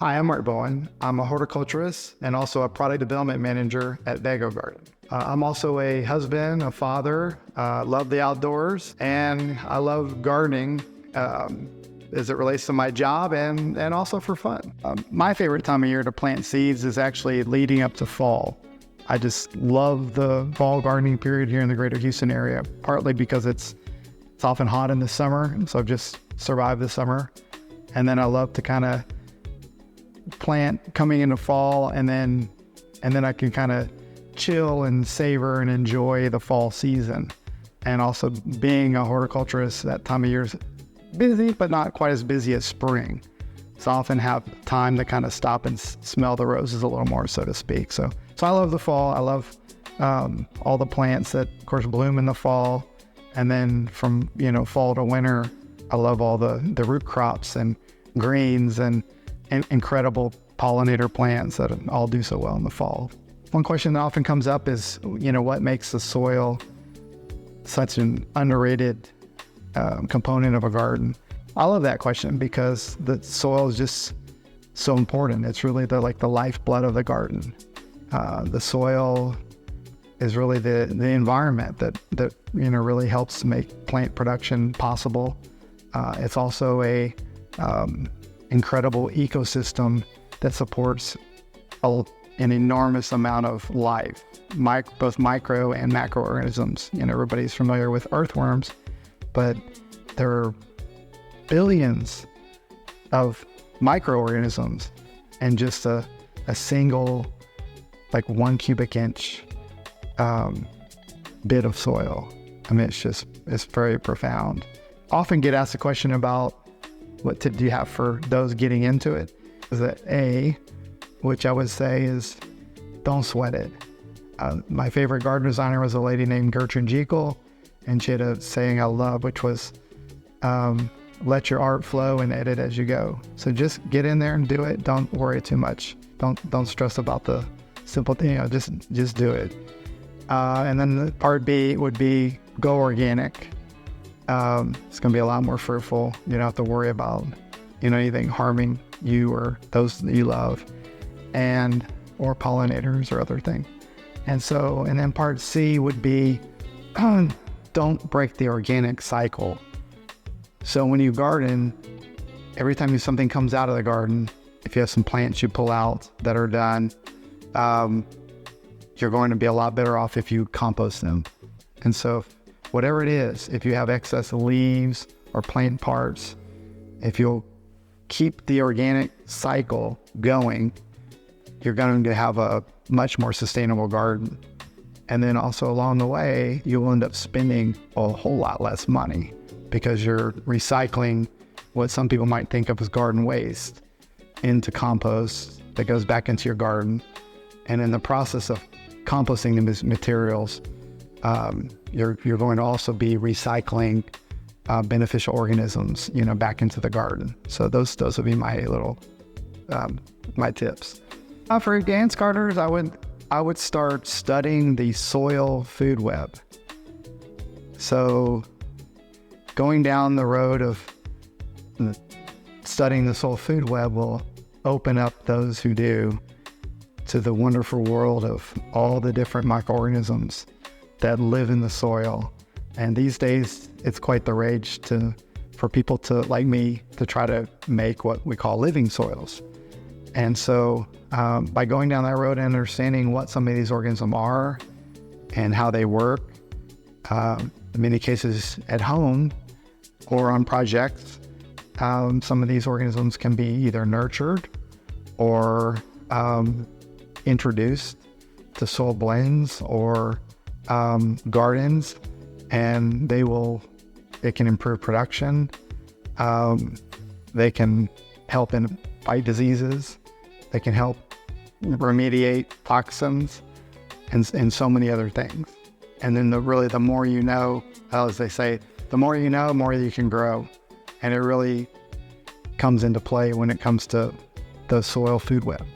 Hi, I'm Mark Bowen. I'm a horticulturist and also a product development manager at Vago Garden. I'm also a husband, a father, love the outdoors, and I love gardening as it relates to my job and also for fun. My favorite time of year to plant seeds is actually leading up to fall. I just love the fall gardening period here in the greater Houston area, partly because it's often hot in the summer, so I've just survived the summer. And then I love to kind of plant coming into fall, and then I can kind of chill and savor and enjoy the fall season. And also being a horticulturist, that time of year is busy, but not quite as busy as spring. So I often have time to kind of stop and smell the roses a little more, so to speak. So I love the fall. I love all the plants that, of course, bloom in the fall. And then from, fall to winter, I love all the root crops and greens and incredible pollinator plants that all do so well in the fall. One question that often comes up is, what makes the soil such an underrated component of a garden? I love that question because the soil is just so important. It's really the lifeblood of the garden. The soil is really the environment that really helps make plant production possible. It's also a incredible ecosystem that supports an enormous amount of life, both micro and macroorganisms. Everybody's familiar with earthworms, but there are billions of microorganisms in just a single 1 cubic inch bit of soil. I mean, it's very profound. Often get asked the question about what tip do you have for those getting into it? Is that which I would say is don't sweat it. My favorite garden designer was a lady named Gertrude Jekyll, and she had a saying I love, which was, let your art flow and edit as you go. So just get in there and do it. Don't worry too much. Don't stress about the simple thing, just do it. And then the part B would be go organic. It's going to be a lot more fruitful. You don't have to worry about, anything harming you or those that you love, or pollinators or other things. And then part C would be, don't break the organic cycle. So when you garden, every time something comes out of the garden, if you have some plants you pull out that are done, you're going to be a lot better off if you compost them. And so whatever it is, if you have excess leaves or plant parts, if you'll keep the organic cycle going, you're going to have a much more sustainable garden. And then also along the way, you'll end up spending a whole lot less money because you're recycling what some people might think of as garden waste into compost that goes back into your garden. And in the process of composting the materials, you're going to also be recycling beneficial organisms, back into the garden. So those would be my little my tips. For advanced gardeners, I would start studying the soil food web. So going down the road of studying the soil food web will open up those who do to the wonderful world of all the different microorganisms that live in the soil. And these days, it's quite the rage for people like me to try to make what we call living soils. And so by going down that road and understanding what some of these organisms are and how they work, in many cases at home or on projects, some of these organisms can be either nurtured or introduced to soil blends or gardens, and it can improve production. They can help fight diseases. They can help remediate toxins and so many other things. And then the more you know, as they say, the more you know, the more you can grow. And it really comes into play when it comes to the soil food web.